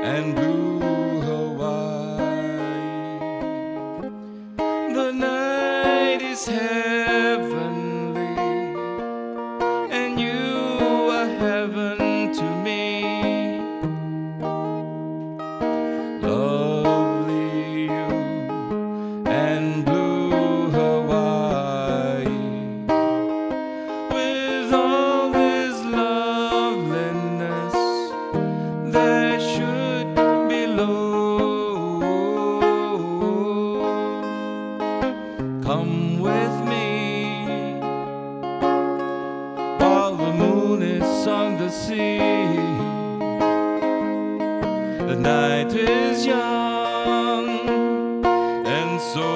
and blue Hawaii. The night is heavenly, and you are heaven to me. Lovely you and blue Hawaii, with all this loveliness there should be love. Come with me while the moon is on the sea. The night is young and so